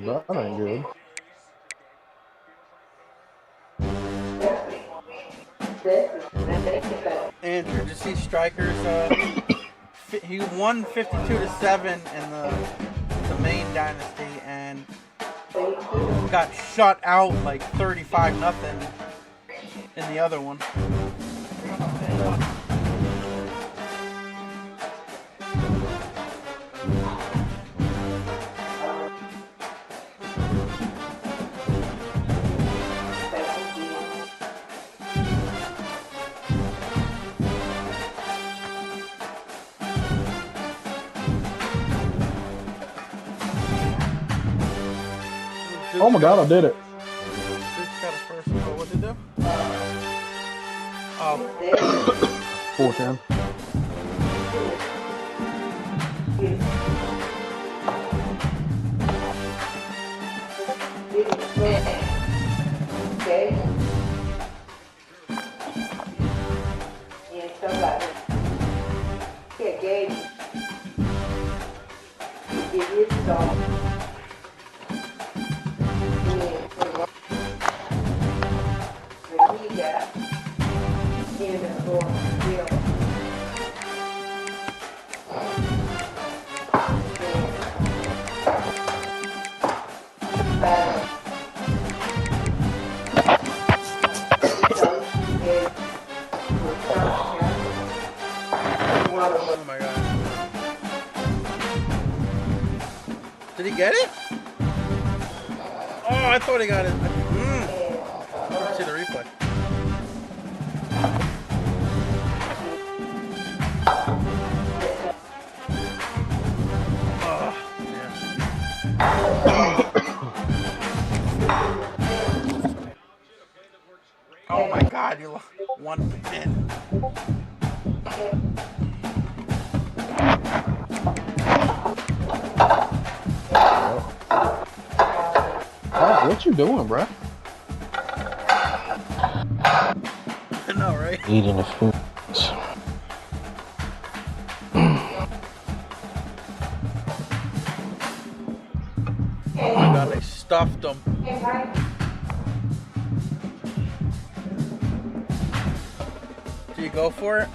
Well, that ain't good. Andrew, did you see Striker's? He won 52-7 in the main dynasty and got shut out like 35-0 in the other one. Oh my God, I did it. Duke's got a first goal. What'd it do? 4-10. Oh my God. Did he get it? Oh, I thought he got it. Let's see the replay. Oh, yeah. Oh my God, you lost 1 pin. Oh, what you doing, bro? I know, right? Eating the food. Oh my God, they stuffed them. Do you go for it?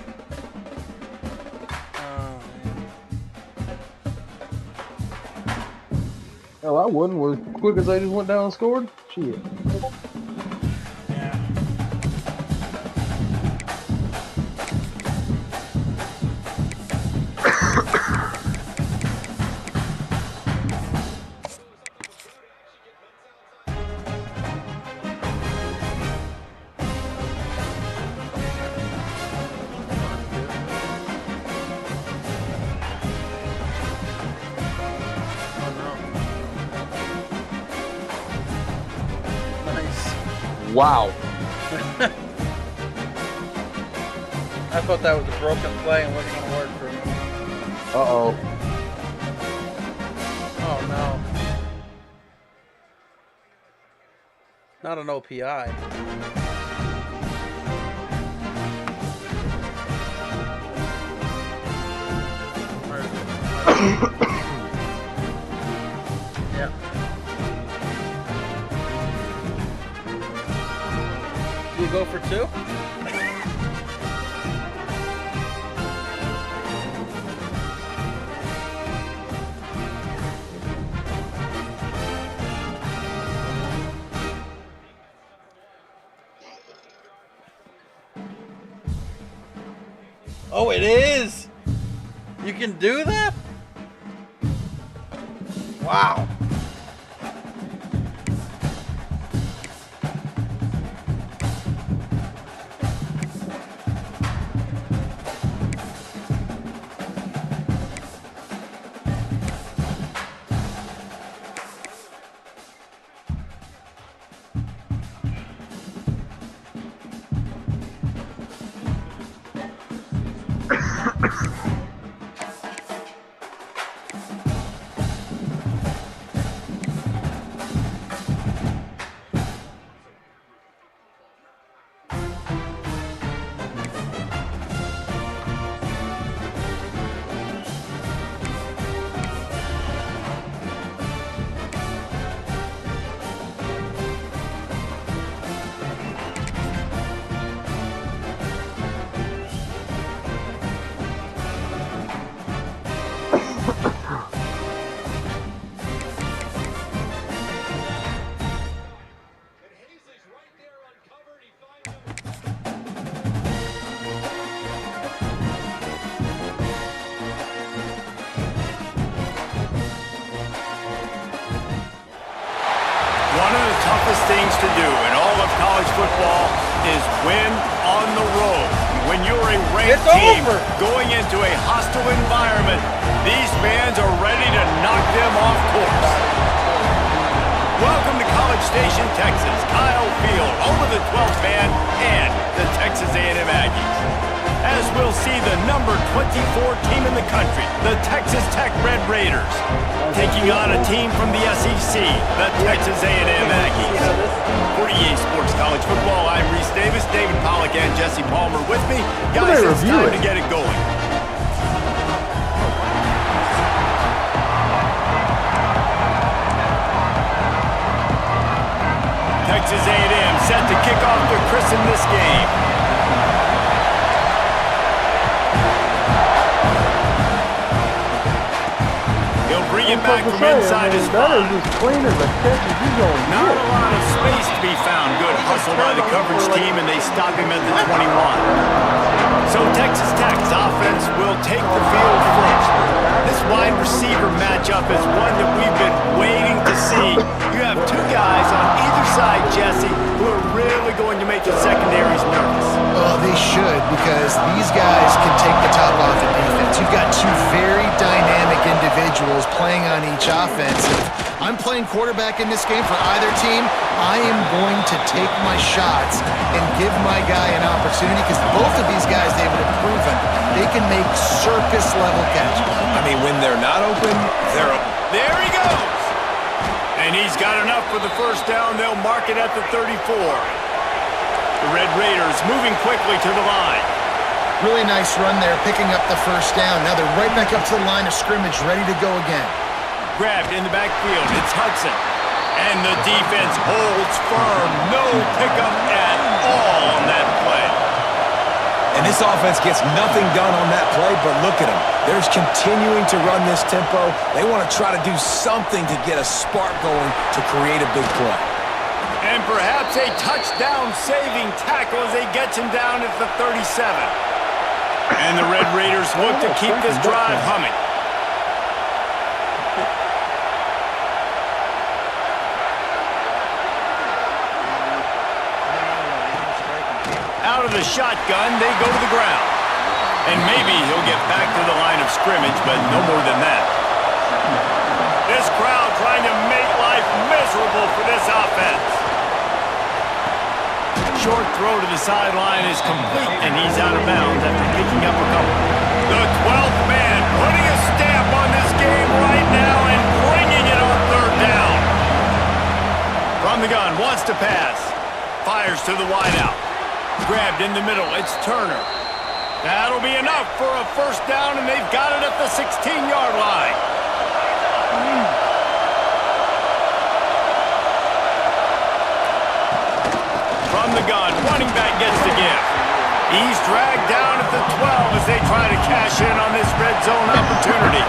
Oh, Hell, I wouldn't. As quick as they just went down and scored. Shit. yeah. Wow. I thought that was a broken play and wasn't going to work for me. Uh-oh. Oh no. Not an OPI. Yeah. Do you go for 2? Oh, it is! You can do that? Wow. things to do in all of college football is win on the road. When you're a ranked team going into a hostile environment, these fans are ready to knock them off course. Welcome to College Station, Texas. Kyle Field over the 12th man and the Texas A&M Aggies. As we'll see the number 24 team in the country, the Texas Tech Red Raiders, taking on a team from the SEC, the Texas A&M Aggies. For EA Sports College Football, I'm Reese Davis, David Pollack, and Jesse Palmer with me. Guys, it's time to get it going. Texas A&M set to kick off to christen this game. Bring it back from inside his spot. That is as clean as a catch as you going to Not a lot of space to be found. Good hustle by the coverage team, and they stop him at the 21. So Texas Tech's offense will take the field first. This wide receiver matchup is one that we've been waiting to see. You have two guys on either side, Jesse, who are really going to make the secondaries nervous. Well, they should, because these guys can take the top off the defense. You've got two very dynamic individuals playing on each offense. If I'm playing quarterback in this game for either team, I am going to take my shots and give my guy an opportunity, because both of these guys, David, have proven they can make circus-level catches. I mean, when they're not open, they're open. There he goes! And he's got enough for the first down. They'll mark it at the 34. The Red Raiders moving quickly to the line. Really nice run there, picking up the first down. Now they're right back up to the line of scrimmage, ready to go again. Grabbed in the backfield. It's Hudson. And the defense holds firm. No pickup at all on that play. And this offense gets nothing done on that play, but look at them. They're continuing to run this tempo. They want to try to do something to get a spark going to create a big play. And perhaps a touchdown-saving tackle as they get him down at the 37. And the Red Raiders look to keep this drive humming. Out of the shotgun, they go to the ground. And maybe he'll get back to the line of scrimmage, but no more than that. This crowd trying to make life miserable for this offense. Short throw to the sideline is complete, and he's out of bounds after picking up a couple. The 12th man putting a stamp on this game right now and bringing it on third down. From the gun, wants to pass. Fires to the wideout. Grabbed in the middle, it's Turner. That'll be enough for a first down, and they've got it at the 16-yard line. From the gun, running back gets the gift. He's dragged down at the 12 as they try to cash in on this red zone opportunity.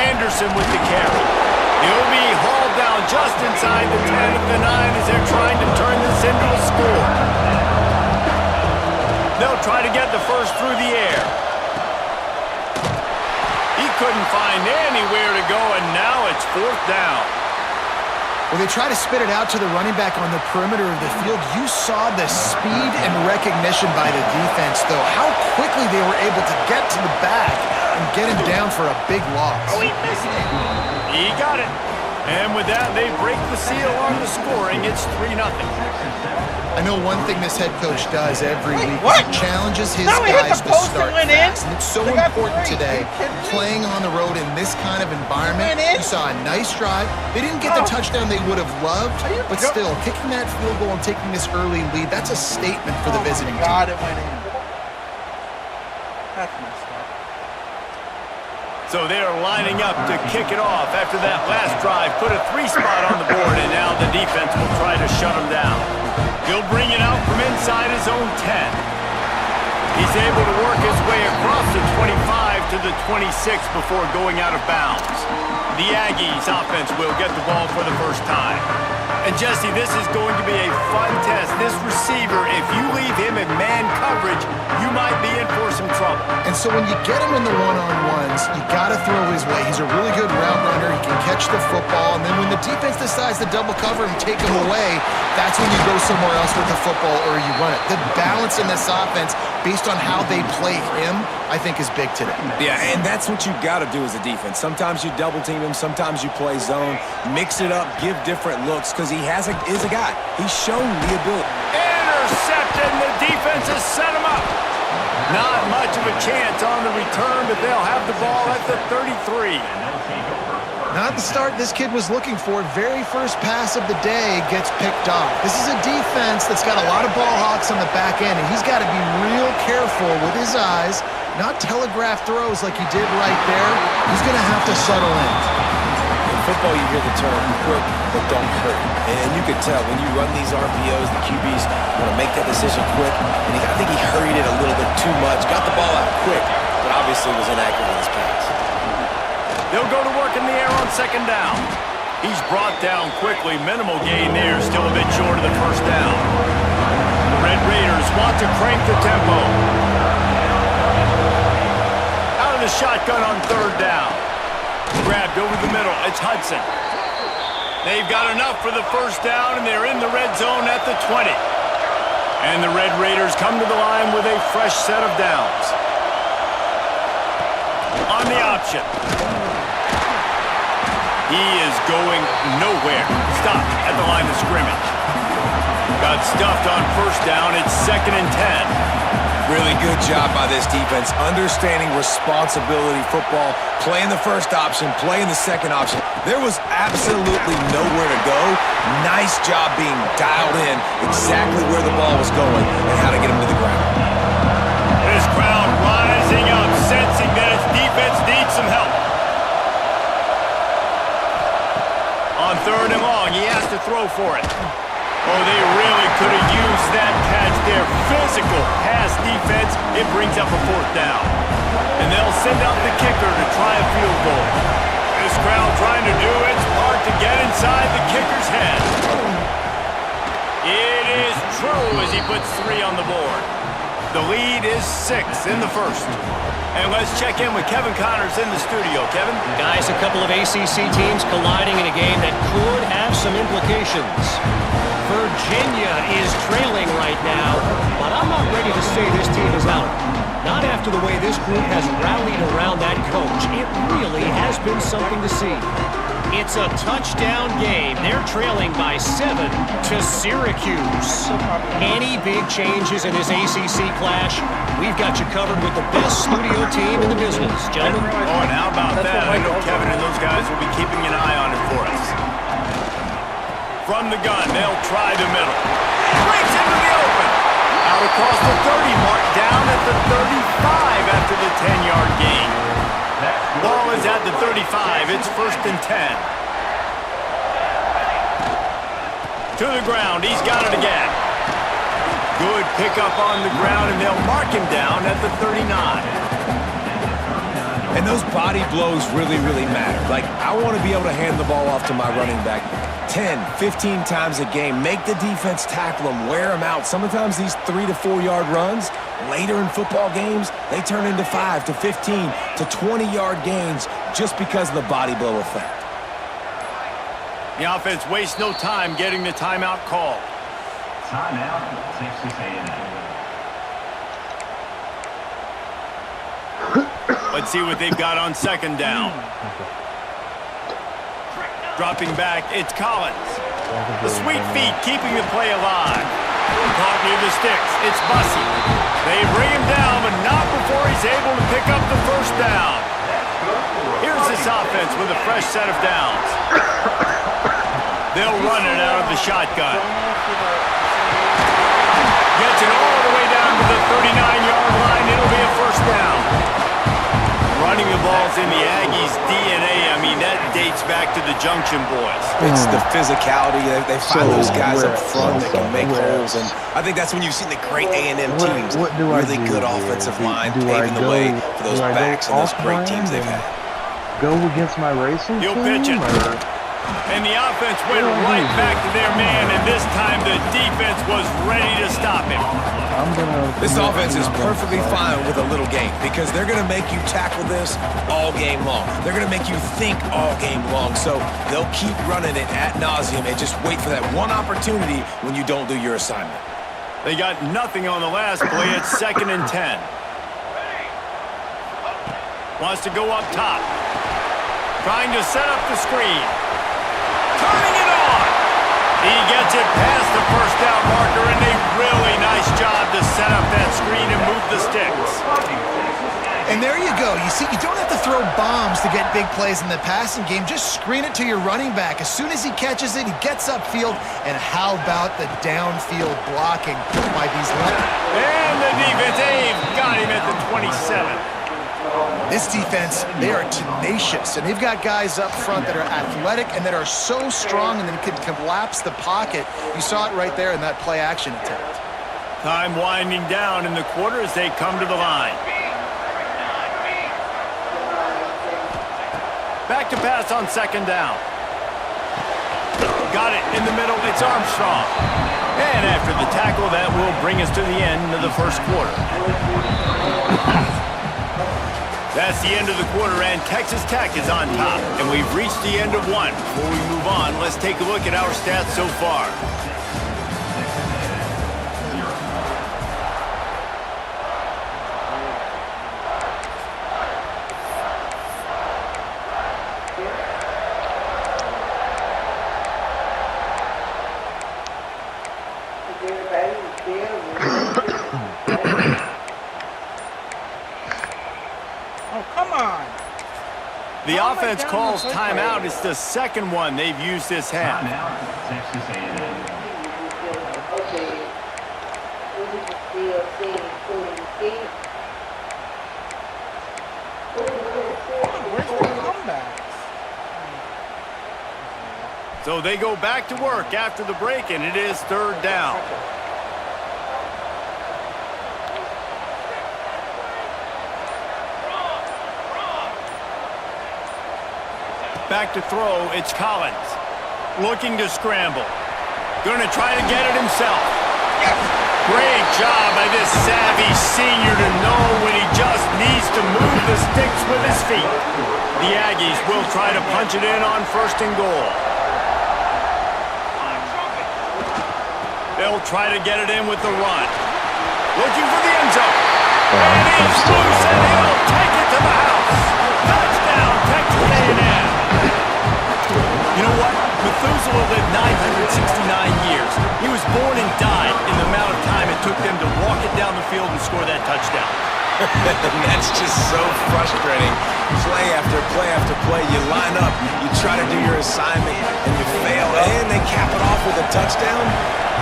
Anderson with the carry. He'll be hauled down just inside the 10 of the 9 as they're trying to turn this into a score. They'll try to get the first through the air. He couldn't find anywhere to go, and now it's fourth down. Well, they try to spit it out to the running back on the perimeter of the field. You saw the speed and recognition by the defense, though. How quickly they were able to get to the back and get him down for a big loss. Oh, he missed it. He got it. And with that, they break the seal on the scoring. It's 3-0. I know one thing this head coach does every week. He challenges his guys to start fast. And it's so important today, playing on the road in this kind of environment. You saw a nice drive. They didn't get the touchdown they would have loved, but still, kicking that field goal and taking this early lead, that's a statement for the visiting team. God, it went in. That's messed up. So they're lining up to kick it off after that last drive. Put a 3 spot on the board, and now the defense will try to shut them down. He'll bring it out from inside his own 10. He's able to work his way across the 25 to the 26 before going out of bounds. The Aggies offense will get the ball for the first time. And Jesse, this is going to be a fun test. This receiver, if you leave him in man coverage, you might be in for some trouble. And so when you get him in the one-on-ones, you got to throw his way. He's a really good route runner. He can catch the football. And then when the defense decides to double cover and take him away, that's when you go somewhere else with the football or you run it. The balance in this offense, based on how they play him, I think is big today. Yeah, and that's what you got to do as a defense. Sometimes you double team him, sometimes you play zone, mix it up, give different looks, because he is a guy. He's shown the ability. Intercepted, and the defense has set him up. Not much of a chance on the return, but they'll have the ball at the 33. Not the start this kid was looking for. Very first pass of the day gets picked off. This is a defense that's got a lot of ball hawks on the back end, and he's got to be real careful with his eyes, not telegraph throws like he did right there. He's going to have to settle in. In football, you hear the term quick, but don't hurt. And you can tell when you run these RPOs, the QBs want to make that decision quick. And I think he hurried it a little bit too much, got the ball out quick, but obviously was inaccurate in his pass. They'll go to work in the air on second down. He's brought down quickly. Minimal gain there, still a bit short of the first down. The Red Raiders want to crank the tempo. Out of the shotgun on third down. Grabbed over the middle. It's Hudson. They've got enough for the first down, and they're in the red zone at the 20. And the Red Raiders come to the line with a fresh set of downs. On the option. He is going nowhere. Stop at the line of scrimmage. Got stuffed on first down. It's 2nd and 10. Really good job by this defense, understanding responsibility football, playing the first option, playing the second option. There was absolutely nowhere to go. Nice job being dialed in exactly where the ball was going and how to get him to the ground. This crowd rising up, sensing that its defense needs some help. On third and long, he has to throw for it. Oh, they really could have used that catch there. Physical pass defense. It brings up a fourth down. And they'll send out the kicker to try a field goal. This crowd trying to do its part to get inside the kicker's head. It is true as he puts 3 on the board. The lead is 6 in the first. And let's check in with Kevin Connors in the studio. Kevin? Guys, a couple of ACC teams colliding in a game that could have some implications. Virginia is trailing right now, but I'm not ready to say this team is out. Not after the way this group has rallied around that coach. It really has been something to see. It's a touchdown game. They're trailing by 7 to Syracuse. Any big changes in this ACC clash? We've got you covered with the best studio team in the business, gentlemen. Oh, and how about that? I know Kevin and those guys will be keeping an eye on it for us. From the gun, they'll try the middle. Breaks into the open. Out across the 30 mark, down at the 35 after the 10-yard gain. Ball is at the 35. It's 1st and 10. To the ground. He's got it again. Good pickup on the ground, and they'll mark him down at the 39. And those body blows really, really matter. Like, I want to be able to hand the ball off to my running back 10, 15 times a game. Make the defense tackle him, wear him out. Sometimes these 3 to 4 yard runs, later in football games, they turn into 5 to 15 to 20-yard gains just because of the body blow effect. The offense wastes no time getting the timeout called. Timeout, Texas A&M. Let's see what they've got on second down. Dropping back, it's Collins. The sweet feet keeping the play alive. Caught near the sticks, it's Bussey. They bring him down, but not before he's able to pick up the first down. Here's this offense with a fresh set of downs. They'll run it out of the shotgun. Gets it all the way down to the 39-yard line. It'll be a first down. Running the ball's in the Aggies' DNA. I mean, that dates back to the Junction Boys. It's the physicality. They find those guys up front that can make holes. And I think that's when you've seen the great A&M teams, really good offensive line, paving the way for those backs and those great teams they've had. Go against my racing You'll team? pitch it. And the offense went right back to their man, and this time the defense was ready to stop him. This offense is perfectly fine with a little game because they're going to make you tackle this all game long. They're going to make you think all game long, so they'll keep running it ad nauseum and just wait for that one opportunity when you don't do your assignment. They got nothing on the last play. It's 2nd and 10. Wants to go up top. Trying to set up the screen. Turning it on. He gets it past the first down marker, and a really nice job to set up that screen and move the sticks. And there you go. You see, you don't have to throw bombs to get big plays in the passing game. Just screen it to your running back. As soon as he catches it, he gets upfield. And how about the downfield blocking by these linemen? And the defense, they've got him at the 27. This defense, they are tenacious, and they've got guys up front that are athletic and that are so strong and then can collapse the pocket. You saw it right there in that play-action attempt. Time winding down in the quarter as they come to the line. Back to pass on 2nd down. Got it in the middle. It's Armstrong. And after the tackle, that will bring us to the end of the first quarter. That's the end of the quarter, and Texas Tech is on top. And we've reached the end of one. Before we move on, let's take a look at our stats so far. The offense calls timeout. It's the 2nd one they've used this half. Timeout, Texas A&M. So they go back to work after the break, and it is 3rd down. Back to throw, it's Collins. Looking to scramble. Going to try to get it himself. Great job by this savvy senior to know when he just needs to move the sticks with his feet. The Aggies will try to punch it in on 1st and goal. They'll try to get it in with the run. Looking for the end zone. And he's loose, and he'll take it to the house. Touchdown, Texas A&M. You know what? Methuselah lived 969 years. He was born and died in the amount of time it took them to walk it down the field and score that touchdown. That's just so frustrating. Play after play after play. You line up, you try to do your assignment, and you fail, and they cap it off with a touchdown?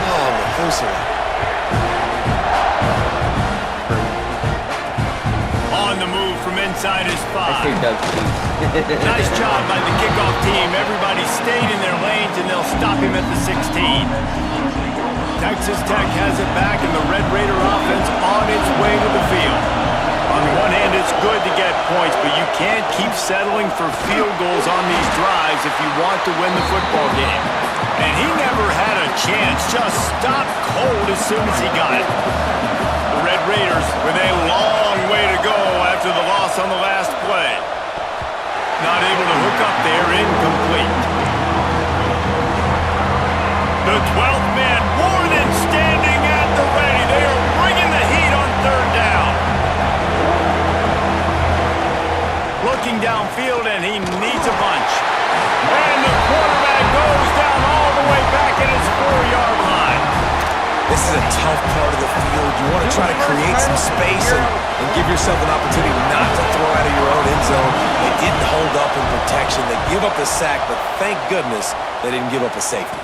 Oh, Methuselah. On the move from inside his 5. Nice job by the kickoff team. Everybody stayed in their lanes, and they'll stop him at the 16. Texas Tech has it back, and the Red Raider offense on its way to the field. On the one hand, it's good to get points, but you can't keep settling for field goals on these drives if you want to win the football game. And he never had a chance, just stopped cold as soon as he got it. The Red Raiders with a long way to go after the loss on the last play. Not able to hook up there, incomplete. The 12th man more than standing at the ready. They are bringing the heat on 3rd down. Looking downfield, and he needs a bunch. And the quarterback goes down all the way back at his 4-yard line. This is a tough part of the field. You want to try to create some space and give yourself an opportunity not to throw out of your own end zone. They didn't hold up in protection. They give up the sack, but thank goodness they didn't give up a safety.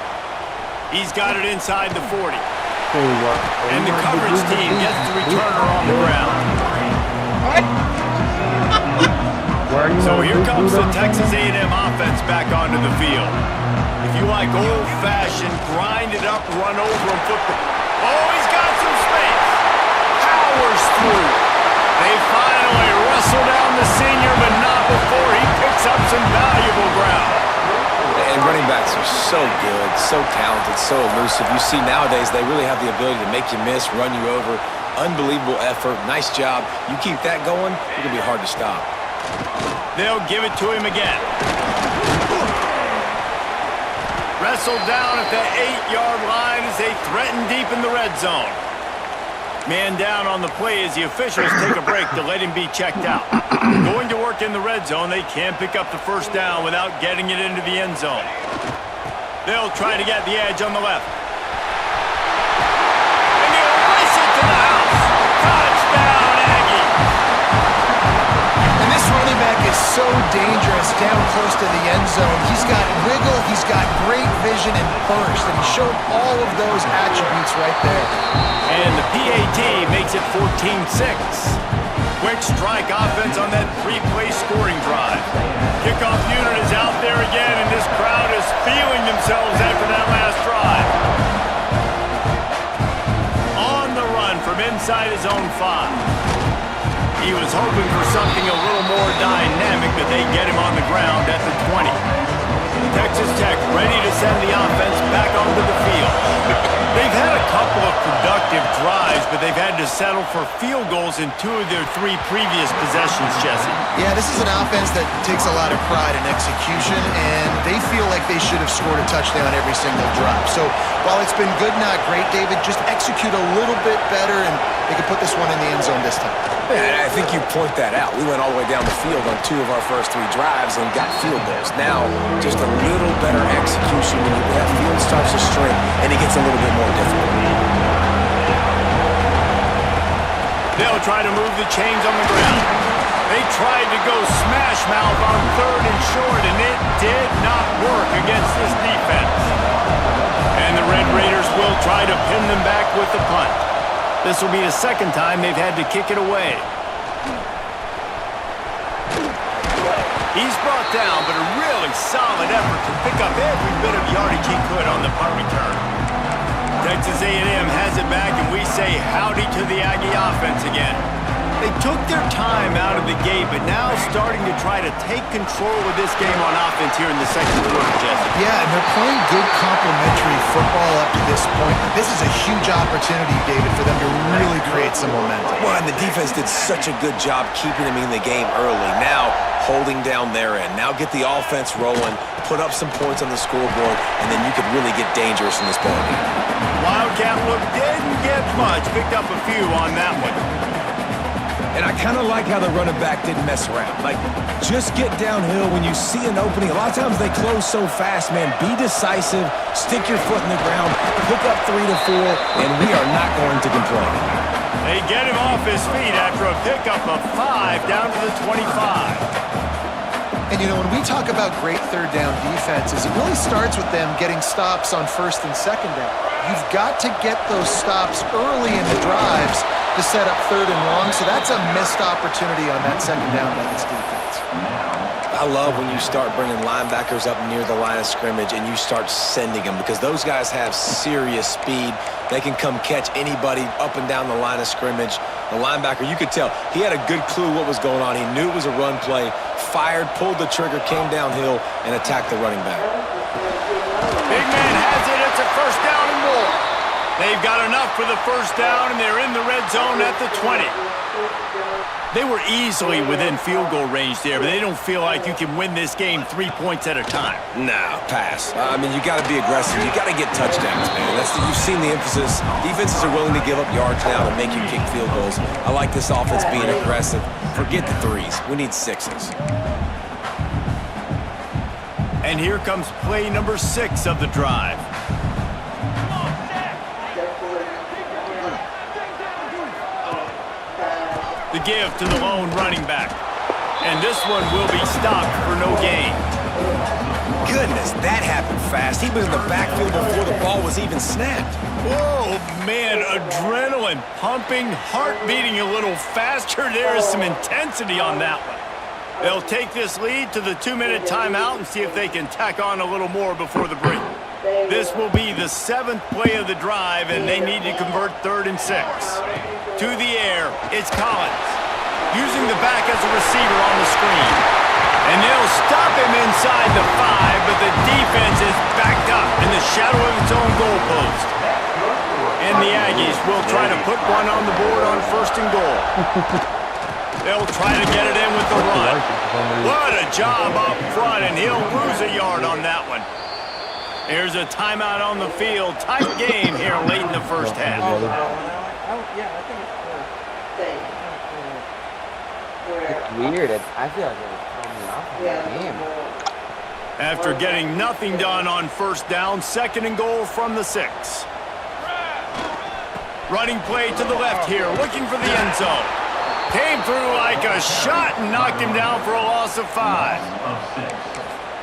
He's got it inside the 40. And the coverage team gets the returner on the ground. So here comes the Texas A&M offense back onto the field. If you like old-fashioned, grind-it-up, run-over football. Oh, he's got some space. Powers through. They finally wrestle down the senior, but not before he picks up some valuable ground. And running backs are so good, so talented, so elusive. You see nowadays they really have the ability to make you miss, run you over. Unbelievable effort. Nice job. You keep that going, it's going to be hard to stop. They'll give it to him again. Wrestled down at the 8-yard line as they threaten deep in the red zone. Man down on the play as the officials take a break to let him be checked out. Going to work in the red zone, they can't pick up the first down without getting it into the end zone. They'll try to get the edge on the left. And they'll race it to the house. Touchdown, Aggie. And this running back is so dangerous down close to the end zone. He's got wiggle, he's got great vision and burst, and he showed all of those attributes right there. And the PAT makes it 14-6. Quick strike offense on that 3-play scoring drive. Kickoff unit is out there again, and this crowd is feeling themselves after that last drive. On the run from inside his own 5. He was hoping for something a little more dynamic, but they get him on the ground at the 20. Texas Tech ready to send the offense back onto the field. They've had a couple of productive drives, but they've had to settle for field goals in 2 of their 3 previous possessions, Jesse. Yeah, this is an offense that takes a lot of pride in execution, and they feel like they should have scored a touchdown every single drive. So while it's been good, not great, David, just execute a little bit better, and they can put this one in the end zone this time. Yeah, I think you point that out. We went all the way down the field on 2 of our first 3 drives and got field goals. Now, just a little better execution when that field starts to shrink and it gets a little bit more difficult. They'll try to move the chains on the ground. They tried to go smash mouth on 3rd and short, and it did not work against this defense. And the Red Raiders will try to pin them back with the punt. This will be the 2nd time they've had to kick it away. He's brought down, but a really solid effort to pick up every bit of yardage he could on the punt return. Texas A&M has it back, and we say howdy to the Aggie offense again. They took their time out of the gate, but now starting to try to take control of this game on offense here in the 2nd quarter, Jesse. Yeah, and they're playing good complementary football up to this point. This is a huge opportunity, David, for them to really create some momentum. Well, and the defense did such a good job keeping them in the game early. Now, holding down their end. Now get the offense rolling, put up some points on the scoreboard, and then you could really get dangerous in this ballgame. Wildcat look didn't get much. Picked up a few on that one. And I kind of like how the running back didn't mess around. Like, just get downhill when you see an opening. A lot of times they close so fast, man. Be decisive, stick your foot in the ground, pick up 3 to 4, and we are not going to complain. They get him off his feet after a pickup of 5 down to the 25. And, you know, when we talk about great 3rd down defenses, it really starts with them getting stops on 1st and 2nd down. You've got to get those stops early in the drives to set up 3rd and long, so that's a missed opportunity on that 2nd down by this defense. I love when you start bringing linebackers up near the line of scrimmage and you start sending them, because those guys have serious speed. They can come catch anybody up and down the line of scrimmage. The linebacker, you could tell, he had a good clue what was going on. He knew it was a run play, fired, pulled the trigger, came downhill, and attacked the running back. Big man has it. It's a 1st down and more. They've got enough for the 1st down, and they're in the red zone at the 20. They were easily within field goal range there, but they don't feel like you can win this game 3 points at a time. Nah, pass. I mean, you got to be aggressive. You got to get touchdowns, man. You've seen the emphasis. Defenses are willing to give up yards now to make you kick field goals. I like this offense being aggressive. Forget the 3s. We need 6s. And here comes play number 6 of the drive. The give to the lone running back. And this one will be stopped for no gain. Goodness, that happened fast. He was in the backfield before the ball was even snapped. Oh, man, adrenaline pumping, heart beating a little faster. There is some intensity on that one. They'll take this lead to the 2-minute timeout and see if they can tack on a little more before the break. This will be the 7th play of the drive, and they need to convert 3rd and 6. To the air, it's Collins. Using the back as a receiver on the screen. And they'll stop him inside the 5, but the defense is backed up in the shadow of its own goalpost. And the Aggies will try to put one on the board on 1st and goal. They'll try to get it in with the run. What a job up front, and he'll lose a yard on that one. Here's a timeout on the field. Tight game here late in the first half. It's weird. I feel like it was throwing me off in that game. After getting nothing done on 1st down, 2nd and goal from the 6. Running play to the left here, looking for the end zone. Came through like a shot and knocked him down for a loss of 5.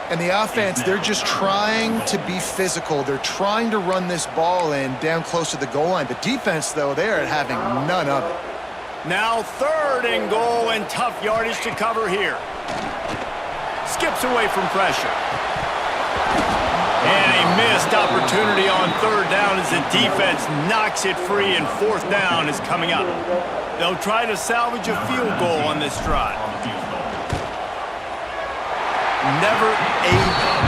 And the offense, they're just trying to be physical. They're trying to run this ball in down close to the goal line. The defense, though, they are having none of it. Now 3rd and goal and tough yardage to cover here. Skips away from pressure. And a missed opportunity on 3rd down as the defense knocks it free, and 4th down is coming up. They'll try to salvage a field goal on this drive. Never a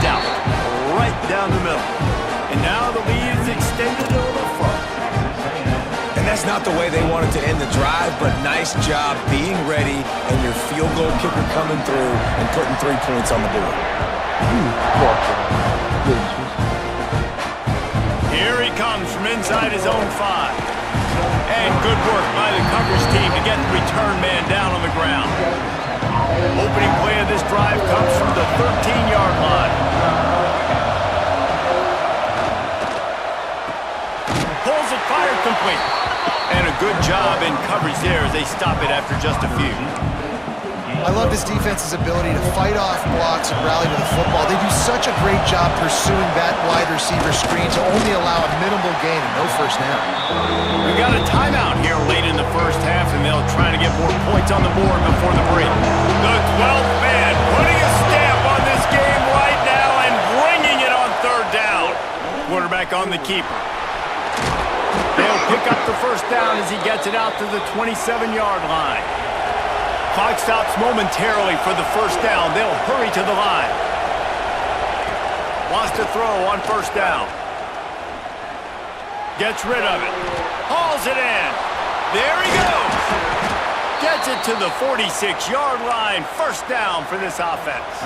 doubt. Right down the middle. And now the lead is extended a little further. And that's not the way they wanted to end the drive, but nice job being ready and your field goal kicker coming through and putting 3 points on the board. Here he comes from inside his own 5. And good work by the coverage team to get the return man down on the ground. Opening play of this drive comes from the 13-yard line. Pulls it, fired complete. And a good job in coverage there as they stop it after just a few. I love this defense's ability to fight off blocks and rally to the football. They do such a great job pursuing that wide receiver screen to only allow a minimal gain and no 1st down. We got a timeout here late in the first half, and they'll try to get more points on the board before the break. The 12th man putting a stamp on this game right now and bringing it on 3rd down. Quarterback on the keeper. They'll pick up the 1st down as he gets it out to the 27-yard line. Clock stops momentarily for the 1st down. They'll hurry to the line. Wants to throw on 1st down. Gets rid of it. Hauls it in. There he goes. Gets it to the 46-yard line. 1st down for this offense.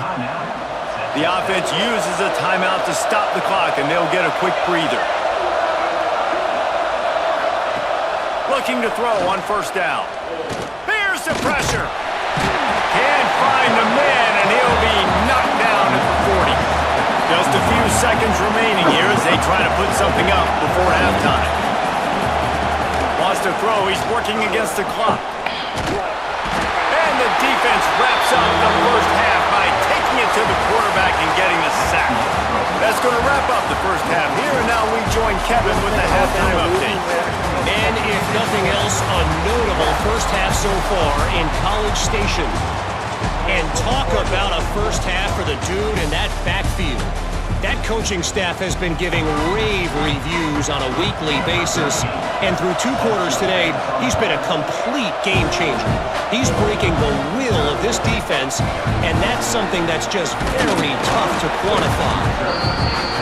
The offense uses a timeout to stop the clock, and they'll get a quick breather. Looking to throw on 1st down. Bears the pressure. Can't find the man, and he'll be knocked down at the 40. Just a few seconds remaining here as they try to put something up before halftime. Wants to throw. He's working against the clock. And the defense wraps up the first half by taking it to the quarterback and getting the sack. That's going to wrap up the first half here, and now we join Kevin with the halftime update. And if nothing else, a notable first half so far in College Station. And talk about a first half for the dude in that backfield. That coaching staff has been giving rave reviews on a weekly basis. And through 2 quarters today, he's been a complete game changer. He's breaking the will of this defense, and that's something that's just very tough to quantify.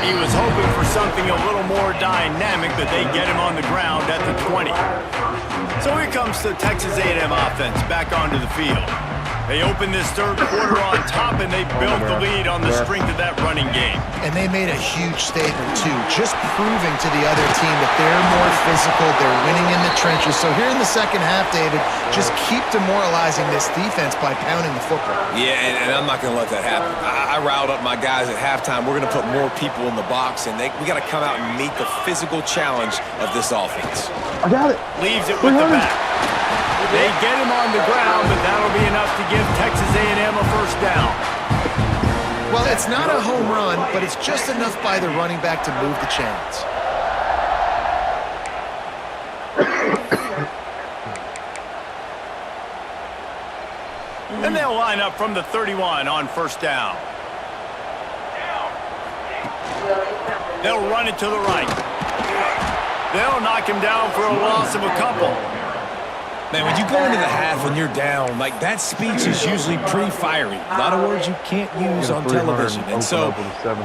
He was hoping for something a little more dynamic, but they get him on the ground at the 20. So here comes the Texas A&M offense back onto the field. They open this 3rd quarter on top, and they built the lead on the strength of that running game. And they made a huge statement, too, just proving to the other team that they're more physical, they're winning in the trenches. So here in the second half, David, just keep demoralizing this defense by pounding the football. Yeah, and I'm not going to let that happen. I riled up my guys at halftime. We're going to put more people in the box, and we got to come out and meet the physical challenge of this offense. I got it. Leaves it with the back. They get him on the ground, but that'll be enough to give Texas A&M a 1st down. Well, it's not a home run, but it's just enough by the running back to move the chains. And they'll line up from the 31 on 1st down. They'll run it to the right. They'll knock him down for a loss of a couple. Man, when you go into the half and you're down, like that speech is usually pretty fiery. A lot of words you can't use on television. And so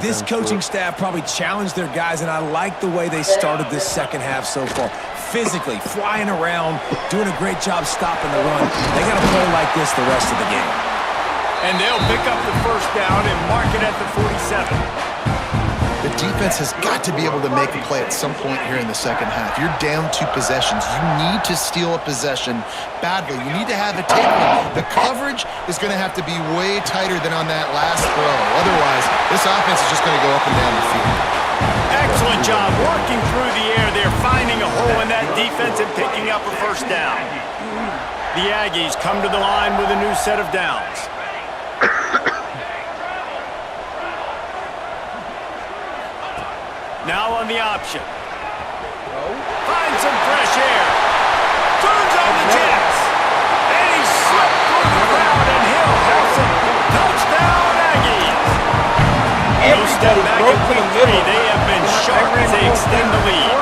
this coaching staff probably challenged their guys, and I like the way they started this second half so far. Physically, flying around, doing a great job stopping the run. They got to play like this the rest of the game. And they'll pick up the first down and mark it at the 47. The defense has got to be able to make a play at some point here in the second half. You're down 2 possessions. You need to steal a possession badly. You need to have a takeaway. The coverage is going to have to be way tighter than on that last throw. Otherwise, this offense is just going to go up and down the field. Excellent job working through the air. They're finding a hole in that defense and picking up a first down. The Aggies come to the line with a new set of downs. Now on the option. Finds some fresh air. Turns on the jets. And he slipped through the crowd, and Hill has it. Touchdown, Aggies. No step back in week 3. They have been sharp as they extend the lead.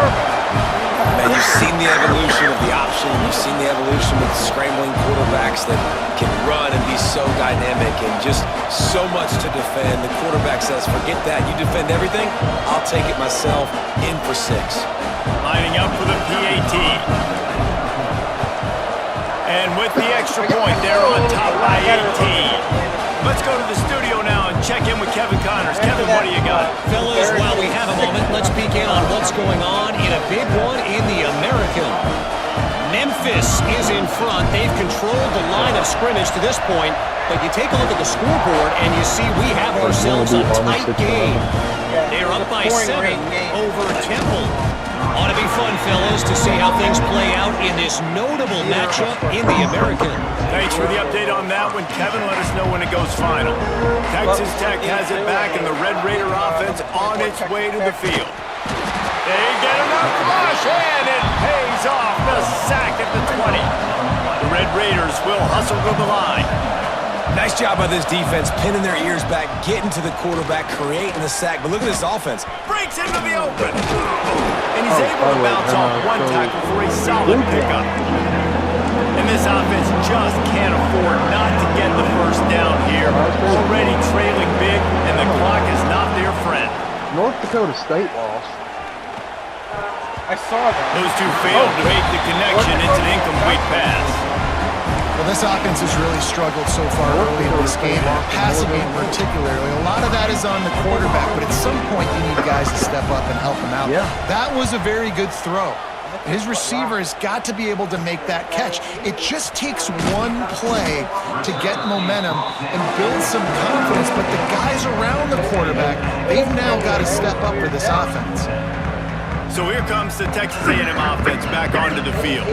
Man, you've seen the evolution of the option. You've seen the evolution with scrambling quarterbacks that can run and be so dynamic and just so much to defend. The quarterback says, forget that. You defend everything, I'll take it myself. In for 6. Lining up for the PAT. And with the extra point, they're on top by 18. Let's go to the studio now and check in with Kevin Connors. Kevin, what do you got? Fellas, while we have a moment, let's peek in on what's going on in a big one in the American. Memphis is in front. They've controlled the line of scrimmage to this point, but you take a look at the scoreboard and you see we have ourselves a tight game. They're up by 7 over Temple. Ought to be fun, fellas, to see how things play out in this notable matchup in the American. Thanks for the update on that one, Kevin. Let us know when it goes final. Texas Tech has it back, and the Red Raider offense on its way to the field. They get enough rush, and it pays off. The sack at the 20. The Red Raiders will hustle to the line. Nice job by this defense, pinning their ears back, getting to the quarterback, creating the sack. But look at this offense. Breaks into the open. And he's able to bounce off one tackle for a solid pickup. And this offense just can't afford not to get the first down here. Already trailing big, and the clock is not their friend. North Dakota State lost. I saw that. Those two failed to make the connection. It's an incomplete pass. Well, this offense has really struggled so far early in this game, and the passing game particularly. A lot of that is on the quarterback, but at some point you need guys to step up and help him out. Yeah. That was a very good throw. His receiver has got to be able to make that catch. It just takes one play to get momentum and build some confidence, but the guys around the quarterback, they've now got to step up for this offense. So here comes the Texas A&M offense back onto the field.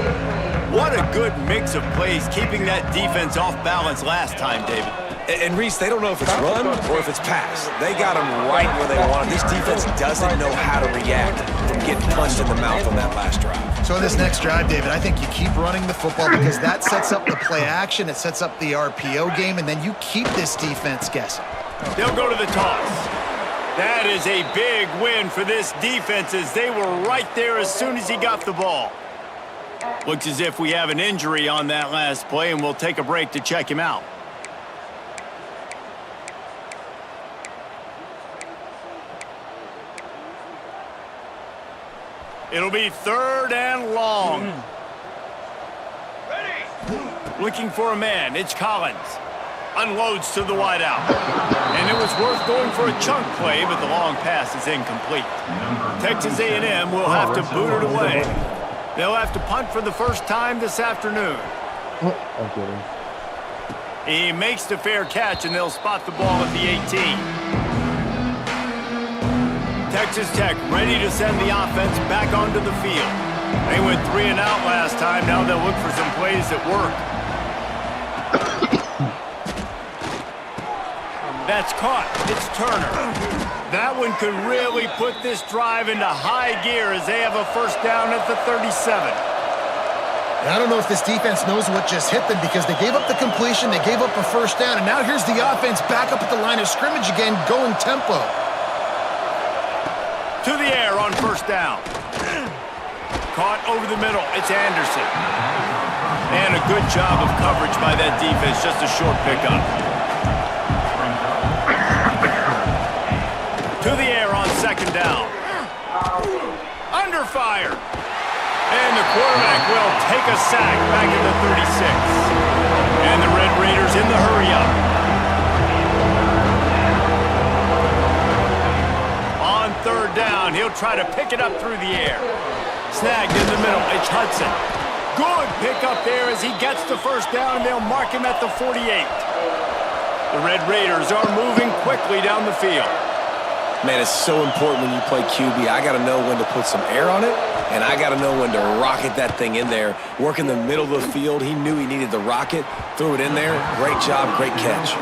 What a good mix of plays, keeping that defense off balance last time, David. And Reese, they don't know if it's run or if it's pass. They got them right where they want them. This defense doesn't know how to react from getting punched in the mouth on that last drive. So in this next drive, David, I think you keep running the football because that sets up the play action, it sets up the RPO game, and then you keep this defense guessing. They'll go to the toss. That is a big win for this defense as they were right there as soon as he got the ball. Looks as if we have an injury on that last play, and we'll take a break to check him out. It'll be 3rd and long. Looking for a man. It's Collins. Unloads to the wideout. And it was worth going for a chunk play, but the long pass is incomplete. Texas A&M will have to boot it away. They'll have to punt for the first time this afternoon. I'm kidding. He makes the fair catch, and they'll spot the ball at the 18. Texas Tech ready to send the offense back onto the field. They went 3 and out last time. Now they'll look for some plays that work. That's caught. It's Turner. That one could really put this drive into high gear as they have a first down at the 37. I don't know if this defense knows what just hit them because they gave up the completion, they gave up a first down, and now here's the offense back up at the line of scrimmage again, going tempo. To the air on first down. Caught over the middle. It's Anderson. And a good job of coverage by that defense, just a short pickup. To the air on second down. Under fire. And the quarterback will take a sack back in the 36. And the Red Raiders in the hurry-up. On third down, he'll try to pick it up through the air. Snagged in the middle, it's Hudson. Good pickup there as he gets the first down, and they'll mark him at the 48. The Red Raiders are moving quickly down the field. Man, it's so important when you play QB. I got to know when to put some air on it, and I got to know when to rocket that thing in there. Work in the middle of the field. He knew he needed the rocket, threw it in there. Great job, great catch.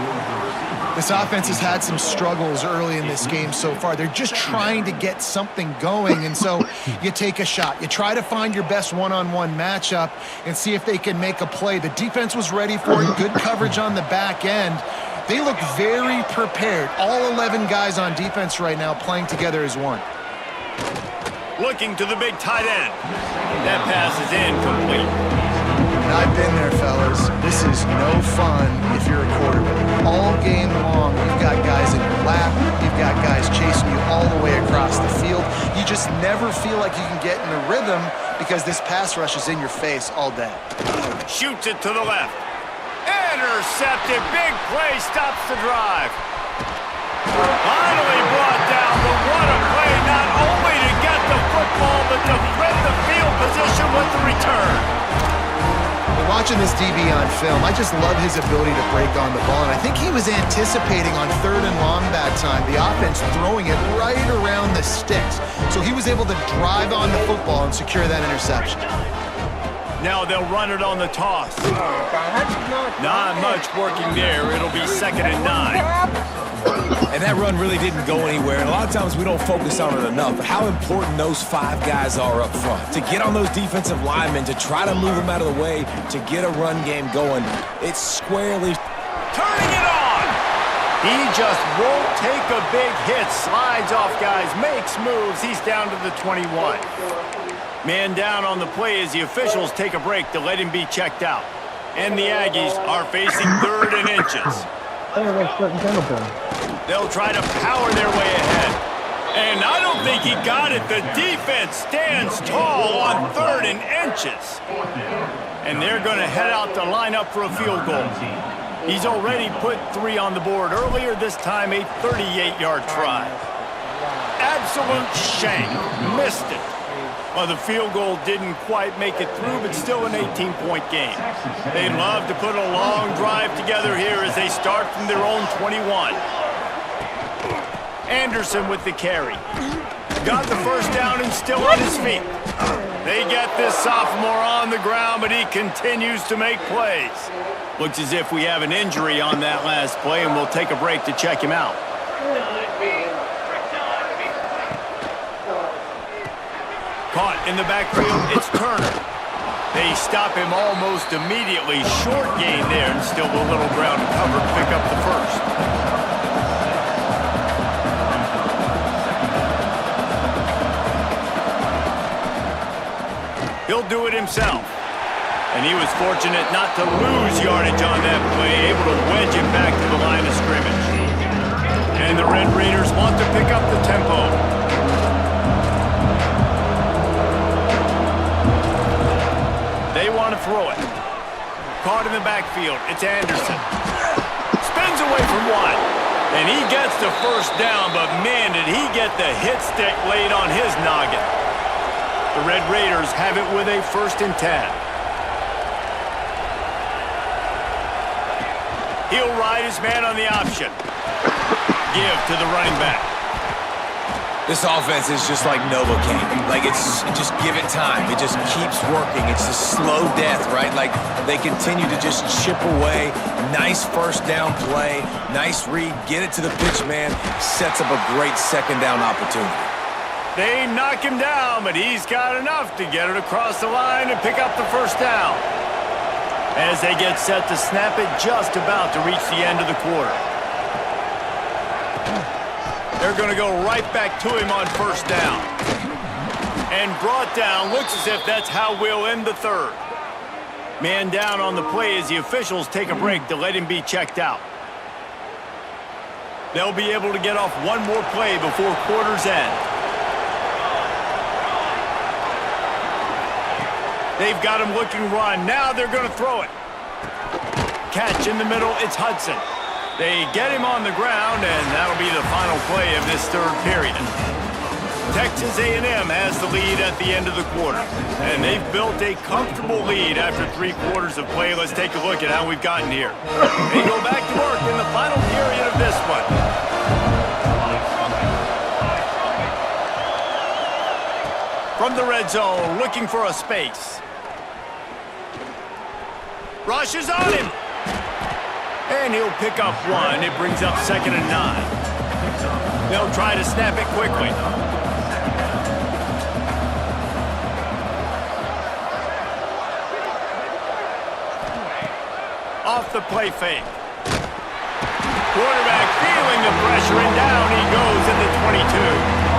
This offense has had some struggles early in this game so far. They're just trying to get something going, and so you take a shot. You try to find your best one-on-one matchup and see if they can make a play. The defense was ready for it. Good coverage on the back end. They look very prepared. All 11 guys on defense right now playing together as one. Looking to the big tight end. That pass is incomplete. I've been there, fellas. This is no fun if you're a quarterback. All game long, you've got guys in your lap. You've got guys chasing you all the way across the field. You just never feel like you can get in a rhythm because this pass rush is in your face all day. Shoots it to the left. Intercepted. Big play stops the drive. Finally brought down, but what a play, not only to get the football, but to thread the field position with the return. Watching this DB on film, I just love his ability to break on the ball, and I think he was anticipating on third and long that time, the offense throwing it right around the sticks. So he was able to drive on the football and secure that interception. Now they'll run it on the toss. Not much working there. It'll be 2nd and 9. And that run really didn't go anywhere. And a lot of times we don't focus on it enough, but how important those 5 guys are up front. To get on those defensive linemen, to try to move them out of the way, to get a run game going. It's squarely turning it on. He just won't take a big hit. Slides off guys, makes moves. He's down to the 21. Man down on the play as the officials take a break to let him be checked out. And the Aggies are facing 3rd and inches. They'll try to power their way ahead. And I don't think he got it. The defense stands tall on 3rd and inches. And they're going to head out to line up for a field goal. He's already put 3 on the board earlier, this time a 38-yard try. Absolute shank. Missed it. Well, the field goal didn't quite make it through, but still an 18-point game. They'd love to put a long drive together here as they start from their own 21. Anderson with the carry. Got the first down and still on his feet. They get this sophomore on the ground, but he continues to make plays. Looks as if we have an injury on that last play, and we'll take a break to check him out. Caught in the backfield, it's Turner. They stop him almost immediately. Short gain there, and still a little ground to cover to pick up the first. He'll do it himself. And he was fortunate not to lose yardage on that play, able to wedge it back to the line of scrimmage. And the Red Raiders want to pick up the tempo. They want to throw it. Caught in the backfield. It's Anderson. Spins away from one. And he gets the first down, but man, did he get the hit stick laid on his noggin. The Red Raiders have it with a 1st and 10. He'll ride his man on the option. Give to the running back. This offense is just like Novocaine. Like, it's just give it time. It just keeps working. It's a slow death, right? Like, they continue to just chip away. Nice first down play. Nice read. Get it to the pitch man. Sets up a great 2nd down opportunity. They knock him down, but he's got enough to get it across the line and pick up the first down. As they get set to snap it, just about to reach the end of the quarter. They're going to go right back to him on 1st down. And brought down, looks as if that's how we'll end the 3rd. Man down on the play as the officials take a break to let him be checked out. They'll be able to get off one more play before quarter's end. They've got him looking run. Now they're going to throw it. Catch in the middle. It's Hudson. They get him on the ground, and that'll be the final play of this third period. Texas A&M has the lead at the end of the quarter, and they've built a comfortable lead after 3 quarters of play. Let's take a look at how we've gotten here. They go back to work in the final period of this one. From the red zone, looking for a space. Rush is on him. And he'll pick up 1. It brings up 2nd and 9. They'll try to snap it quickly. Off the play fake. Quarterback feeling the pressure, and down he goes in the 22.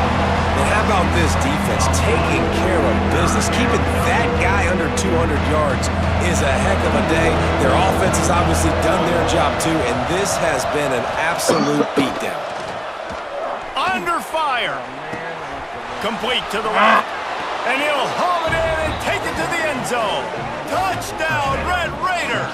And how about this defense taking care of business? Keeping that guy under 200 yards is a heck of a day. Their offense has obviously done their job too, and this has been an absolute beatdown. Under fire. Complete to the right. And he'll haul it in and take it to the end zone. Touchdown, Red Raiders.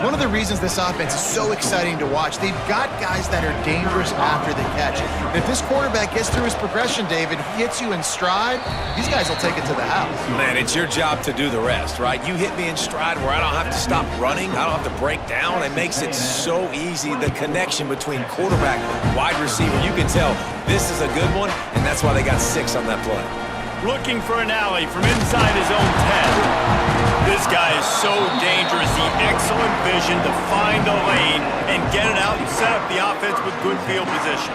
One of the reasons this offense is so exciting to watch, they've got guys that are dangerous after the catch. And if this quarterback gets through his progression, David, hits you in stride, these guys will take it to the house. Man, it's your job to do the rest, right? You hit me in stride where I don't have to stop running. I don't have to break down. It makes it so easy, the connection between quarterback and wide receiver. You can tell this is a good one, and that's why they got 6 on that play. Looking for an alley from inside his own 10. This guy is so dangerous. The excellent vision to find the lane and get it out and set up the offense with good field position.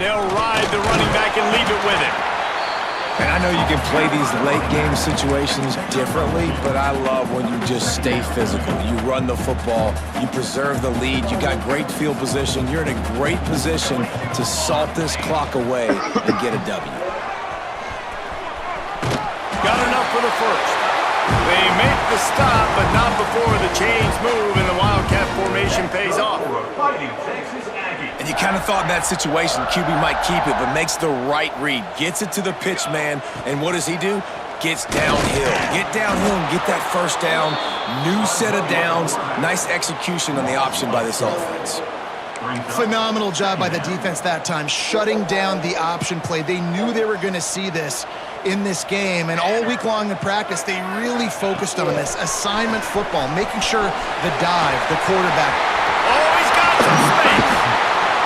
They'll ride the running back and leave it with him. And I know you can play these late game situations differently, but I love when you just stay physical. You run the football, you preserve the lead, you got great field position, you're in a great position to salt this clock away and get a W. Got enough for the first. They make the stop, but not before the chains move and the Wildcat formation pays off. And you kind of thought in that situation QB might keep it, but makes the right read. Gets it to the pitch man, and what does he do? Gets downhill. Get downhill and get that first down. New set of downs. Nice execution on the option by this offense. Phenomenal job by the defense that time, shutting down the option play. They knew they were going to see this in this game, and all week long in practice, they really focused on this assignment football, making sure the dive, the quarterback. Oh, he's got some space.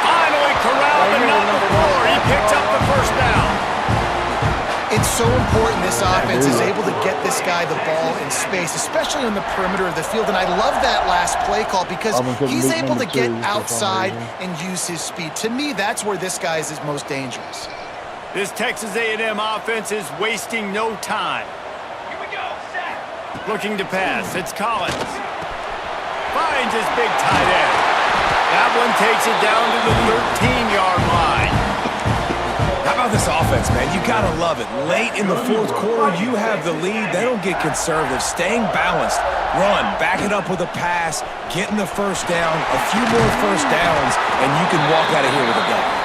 Finally corralled, but not before. He picked up the first down. It's so important this offense is able to get this guy the ball in space, especially on the perimeter of the field. And I love that last play call because he's able to get outside and use his speed. To me, that's where this guy is his most dangerous. This Texas A&M offense is wasting no time. Here we go, set. Looking to pass. It's Collins. Finds his big tight end. That one takes it down to the 13-yard line. How about this offense, man? You gotta love it. Late in the fourth quarter, you have the lead. They don't get conservative. Staying balanced. Run. Back it up with a pass. Getting the first down. A few more first downs, and you can walk out of here with a W.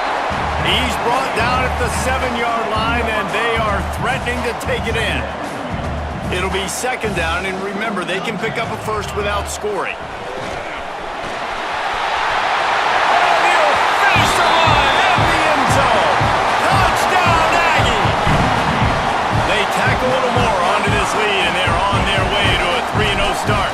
He's brought down at the 7-yard line, and they are threatening to take it in. It'll be second down, and remember, they can pick up a first without scoring. And he'll face the line in the end zone. Touchdown, Aggie! They tack a little more onto this lead, and they're on their way to a 3-0 start.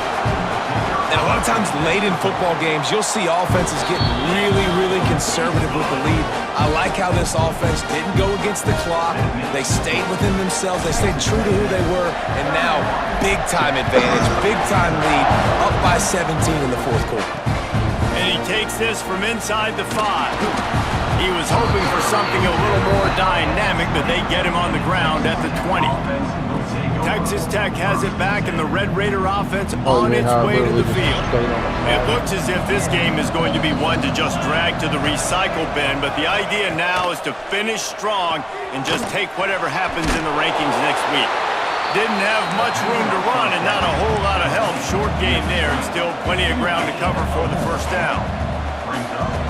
And a lot of times late in football games, you'll see offenses get really, really conservative with the lead. I like how this offense didn't go against the clock. They stayed within themselves. They stayed true to who they were. And now, big-time advantage, big-time lead, up by 17 in the fourth quarter. And he takes this from inside the 5. He was hoping for something a little more dynamic, but they get him on the ground at the 20. Texas Tech has it back, and the Red Raider offense on its way to the field. It looks as if this game is going to be one to just drag to the recycle bin, but the idea now is to finish strong and just take whatever happens in the rankings next week. Didn't have much room to run and not a whole lot of help. Short game there, and still plenty of ground to cover for the first down.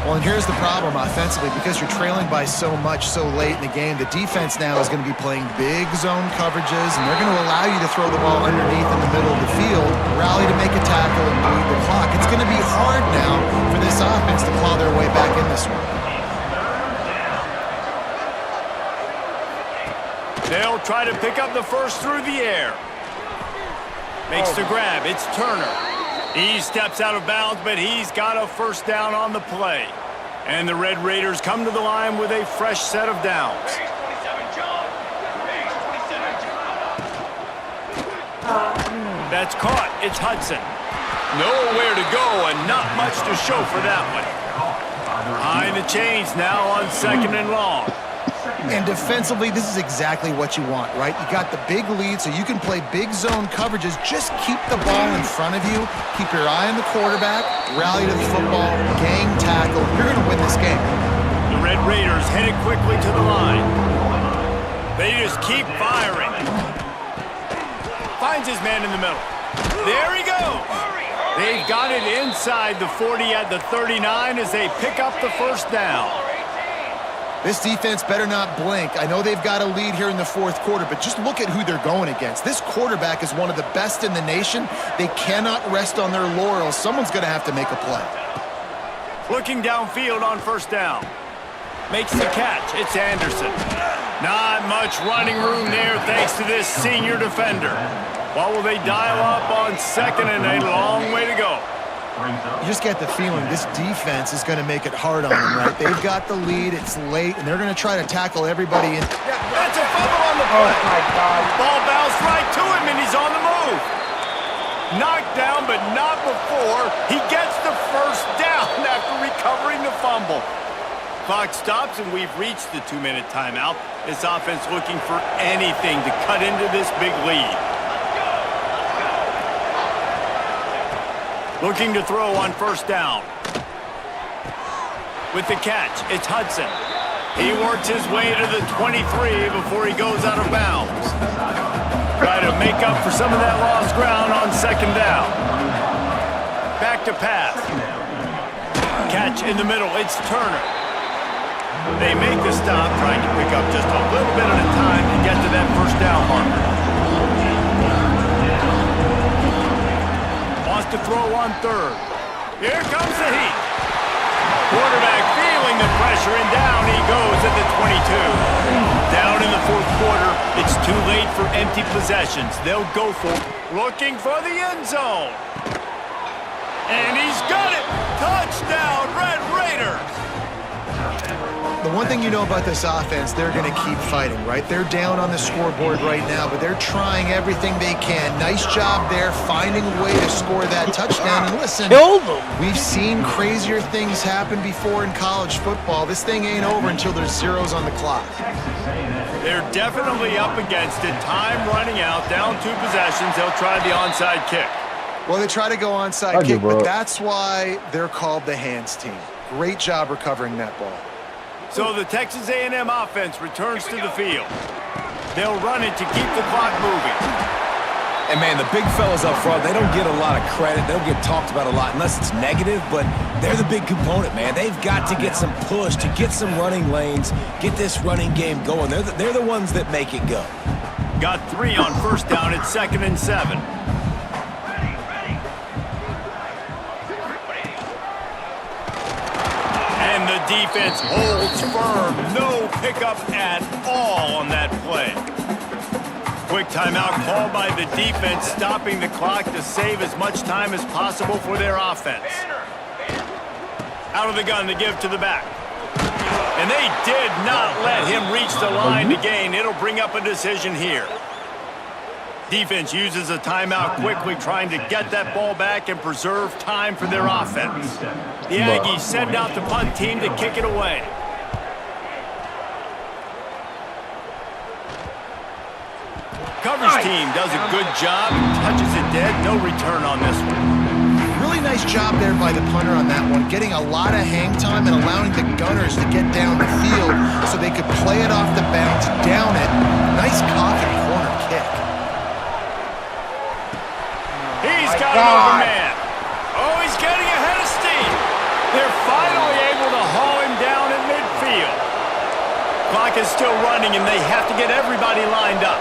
Well, and here's the problem offensively. Because you're trailing by so much so late in the game, the defense now is going to be playing big zone coverages, and they're going to allow you to throw the ball underneath in the middle of the field, rally to make a tackle, and bleed the clock. It's going to be hard now for this offense to claw their way back in this one. They'll try to pick up the first through the air. Makes the grab. It's Turner. He steps out of bounds, but he's got a first down on the play. And the Red Raiders come to the line with a fresh set of downs. That's caught. It's Hudson. Nowhere to go and not much to show for that one. Behind the chains now on 2nd and long. And defensively, this is exactly what you want, right? You got the big lead, so you can play big zone coverages. Just keep the ball in front of you. Keep your eye on the quarterback. Rally to the football. Gang tackle. You're going to win this game. The Red Raiders headed quickly to the line. They just keep firing. Finds his man in the middle. There he goes. They've got it inside the 40 at the 39 as they pick up the first down. This defense better not blink. I know they've got a lead here in the fourth quarter, but just look at who they're going against. This quarterback is one of the best in the nation. They cannot rest on their laurels. Someone's going to have to make a play. Looking downfield on first down. Makes the catch. It's Anderson. Not much running room there thanks to this senior defender. What will they dial up on 2nd and a long way to go? You just get the feeling this defense is going to make it hard on them, right? They've got the lead, it's late, and they're going to try to tackle everybody in. That's a fumble on the play. Oh, my God. Ball bounced right to him, and he's on the move. Knocked down, but not before. He gets the first down after recovering the fumble. Clock stops, and we've reached the 2-minute timeout. This offense looking for anything to cut into this big lead. Looking to throw on first down. With the catch, it's Hudson. He works his way to the 23 before he goes out of bounds. Try to make up for some of that lost ground on 2nd down. Back to pass. Catch in the middle, it's Turner. They make the stop, trying to pick up just a little bit at a time to get to that first down marker. Wants to throw on 3rd. Here comes the heat. Quarterback feeling the pressure, and down he goes at the 22. Down in the fourth quarter, it's too late for empty possessions. They'll go for it. Looking for the end zone. And he's got it. Touchdown, Red Raiders. The one thing you know about this offense, they're going to keep fighting, right? They're down on the scoreboard right now, but they're trying everything they can. Nice job there, finding a way to score that touchdown. And listen, we've seen crazier things happen before in college football. This thing ain't over until there's zeros on the clock. They're definitely up against it. Time running out, down 2 possessions. They'll try the onside kick. Well, they try to go onside kick, but that's why they're called the hands team. Great job recovering that ball. So the Texas A&M offense returns to the field. They'll run it to keep the clock moving. And, man, the big fellas up front, they don't get a lot of credit. They don't get talked about a lot unless it's negative, but they're the big component, man. They've got to get some push, to get some running lanes, get this running game going. They're the ones that make it go. Got 3 on first down at 2nd and 7. And the defense holds firm. No pickup at all on that play. Quick timeout called by the defense, stopping the clock to save as much time as possible for their offense. Out of the gun to give to the back. And they did not let him reach the line to gain. It'll bring up a decision here. Defense uses a timeout quickly, trying to get that ball back and preserve time for their offense. The Aggies send out the punt team to kick it away. coverage team does a good job, touches it dead, no return on this one. Really nice job there by the punter on that one, getting a lot of hang time and allowing the gunners to get down the field so they could play it off the bounce, down it. Nice coffin corner kick. He's got an open man. Oh, he's getting ahead of steam. They're finally able to haul him down at midfield. Clock is still running, and they have to get everybody lined up.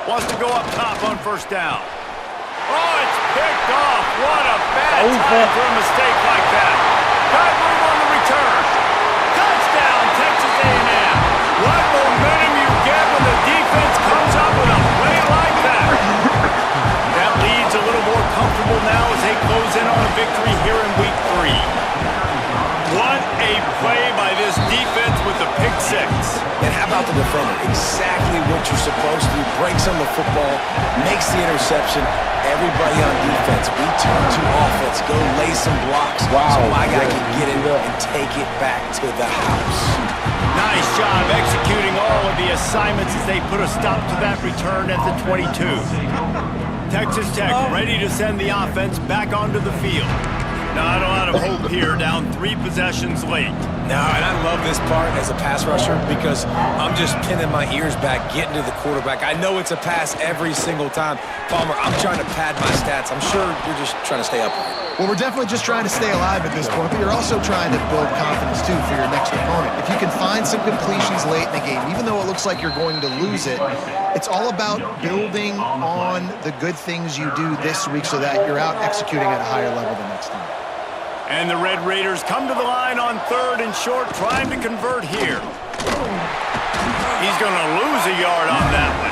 Wants to go up top on first down. Oh, it's picked off. What a bad time for a mistake like that. Got room on the return. Touchdown, Texas A&M. What momentum you get when the defense comes up with a play like that. That lead's a little more comfortable now as they close in on a victory here in week 3. What a play by this defense with the pick 6. And how about the defender? Exactly what you're supposed to do. Breaks on the football, makes the interception. Everybody on defense, we turn to offense. Go lay some blocks so my guy can get it and take it back to the house. Nice job executing all of the assignments as they put a stop to that return at the 22. Texas Tech ready to send the offense back onto the field. Not a lot of hope here, down 3 possessions late. No, and I love this part as a pass rusher because I'm just pinning my ears back, getting to the quarterback. I know it's a pass every single time. Palmer, I'm trying to pad my stats. I'm sure you're just trying to stay up here. Well, we're definitely just trying to stay alive at this point, but you're also trying to build confidence, too, for your next opponent. If you can find some completions late in the game, even though it looks like you're going to lose it, it's all about building on the good things you do this week so that you're out executing at a higher level the next time. And the Red Raiders come to the line on 3rd and short, trying to convert here. He's going to lose a yard on that one.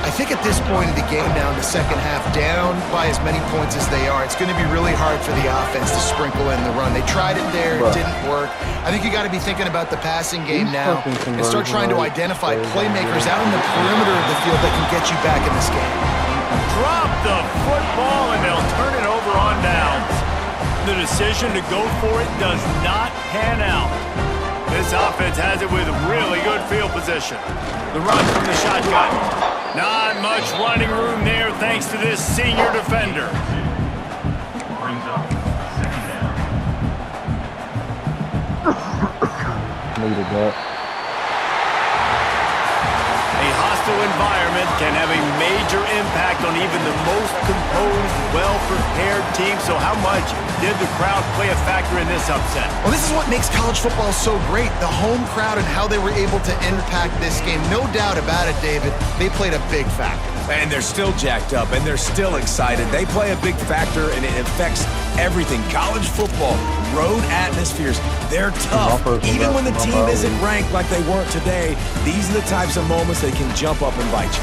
I think at this point of the game now, in the second half, down by as many points as they are, it's going to be really hard for the offense to sprinkle in the run. They tried it there, it didn't work. I think you got to be thinking about the passing game now and start trying to identify playmakers out in the perimeter of the field that can get you back in this game. Drop the football, and they'll turn it over on downs. The decision to go for it does not pan out. This offense has it with really good field position. The run from the shotgun. Not much running room there thanks to this senior defender. Brings up second down. Needed that. A hostile environment can have a major impact on even the most composed, well-prepared team. So how much did the crowd play a factor in this upset? Well, this is what makes college football so great, the home crowd and how they were able to impact this game. No doubt about it, David. They played a big factor. And they're still jacked up, and they're still excited. They play a big factor, and it affects everything. College football, road atmospheres, they're tough. Even when the team isn't ranked like they weren't today, these are the types of moments they can jump up and bite you.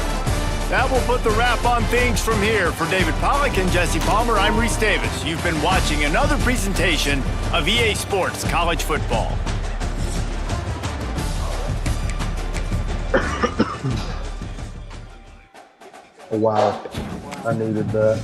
That will put the wrap on things from here. For David Pollack and Jesse Palmer, I'm Reese Davis. You've been watching another presentation of EA Sports College Football. Wow. I needed that.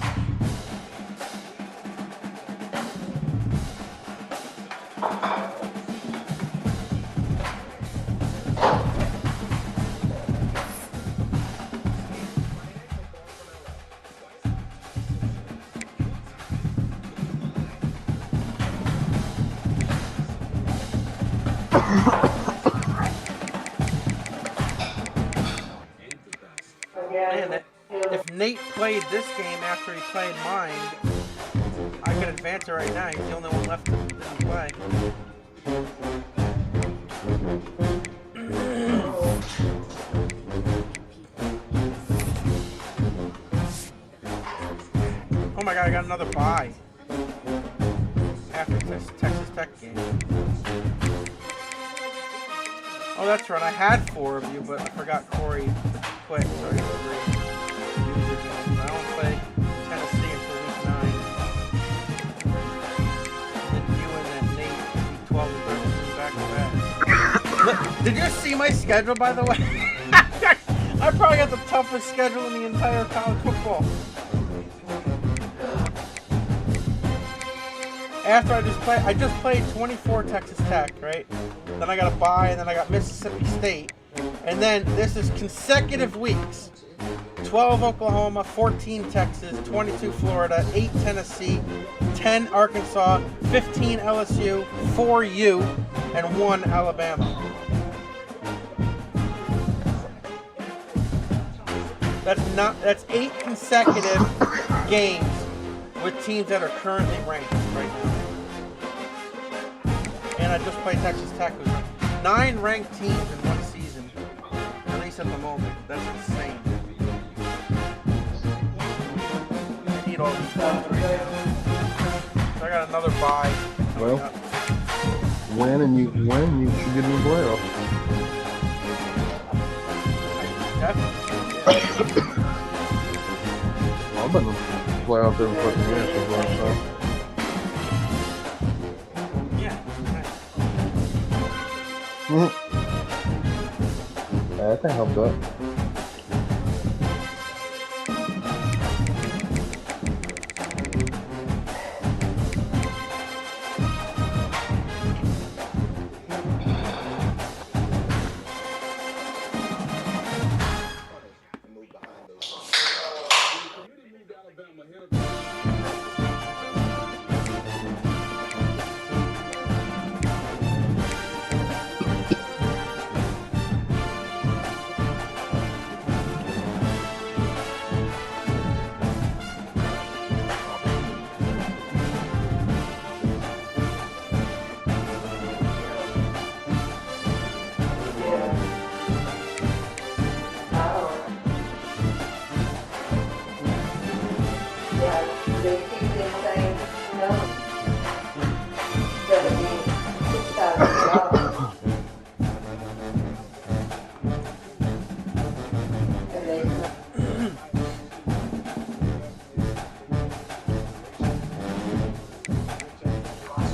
Man, if Nate played this game after he played mine, I could advance it right now. He's the only one left that didn't play. Oh my god, I got another bye. After this Texas Tech game. Oh, that's right. I had 4 of you, but I forgot Corey quit. So I don't play Tennessee until week 9. And then you and that Nate, week 12, and back to back. Did you see my schedule, by the way? I probably got the toughest schedule in the entire college football. after I just played 24 Texas Tech, right? Then I got a bye, and then I got Mississippi State. And then this is consecutive weeks. 12 Oklahoma, 14 Texas, 22 Florida, 8 Tennessee, 10 Arkansas, 15 LSU, 4 U, and 1 Alabama. That's 8 consecutive games with teams that are currently ranked right now. And I just played Texas Tech, who's 9 ranked teams in one season, at least at the moment. That's insane. I need all these points right now. So I got another bye. Well, win and you should get in the playoff. Definitely. I've been in the playoff every fucking year for the last time. Yeah, I can help that.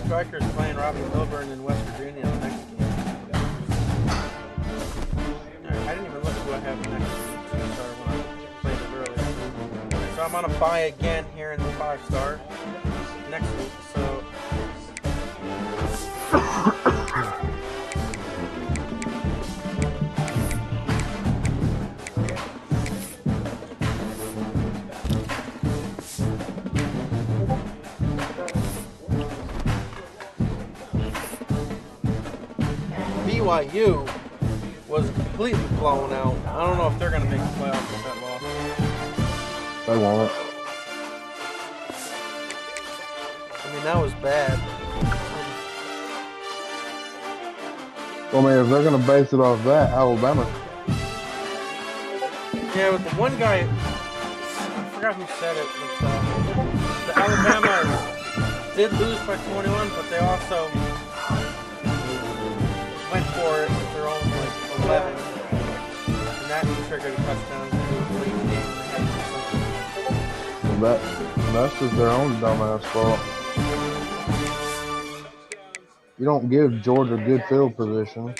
Strikers playing Robert Milburn in West Virginia the next game. I didn't even look at who I have next to 2-star when I played it earlier. So I'm on a bye again here in the 5-star next week. So BYU was completely blown out. I don't know if they're going to make the playoffs with that loss. They won't. I mean, that was bad. Well, I mean, if they're going to base it off that, Alabama. Yeah, but the one guy, I forgot who said it, but the Alabama did lose by 21, but they also went for it with their own, 11. And that triggered a touchdown to a late game. They had to do something. That's just their own dumbass fault. You don't give Georgia good field position.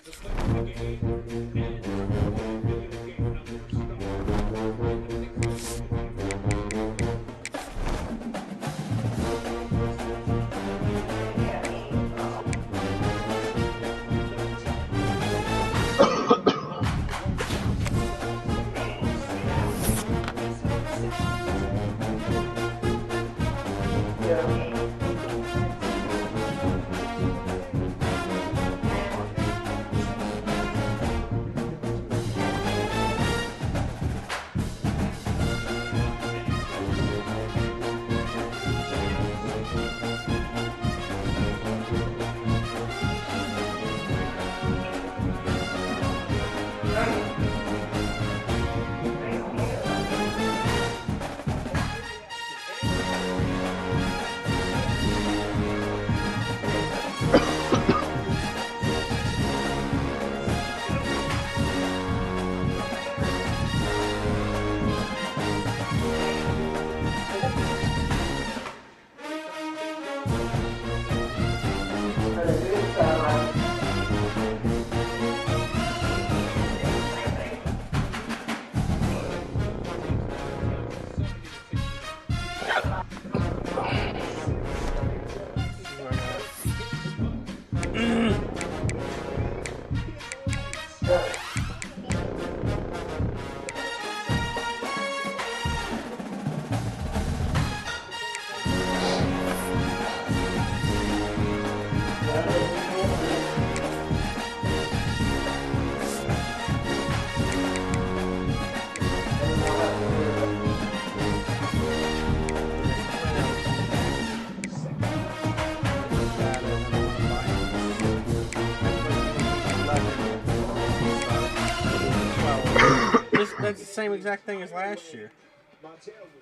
That's the same exact thing as last year.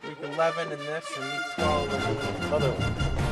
Week 11 and this, and week 12 and the other one.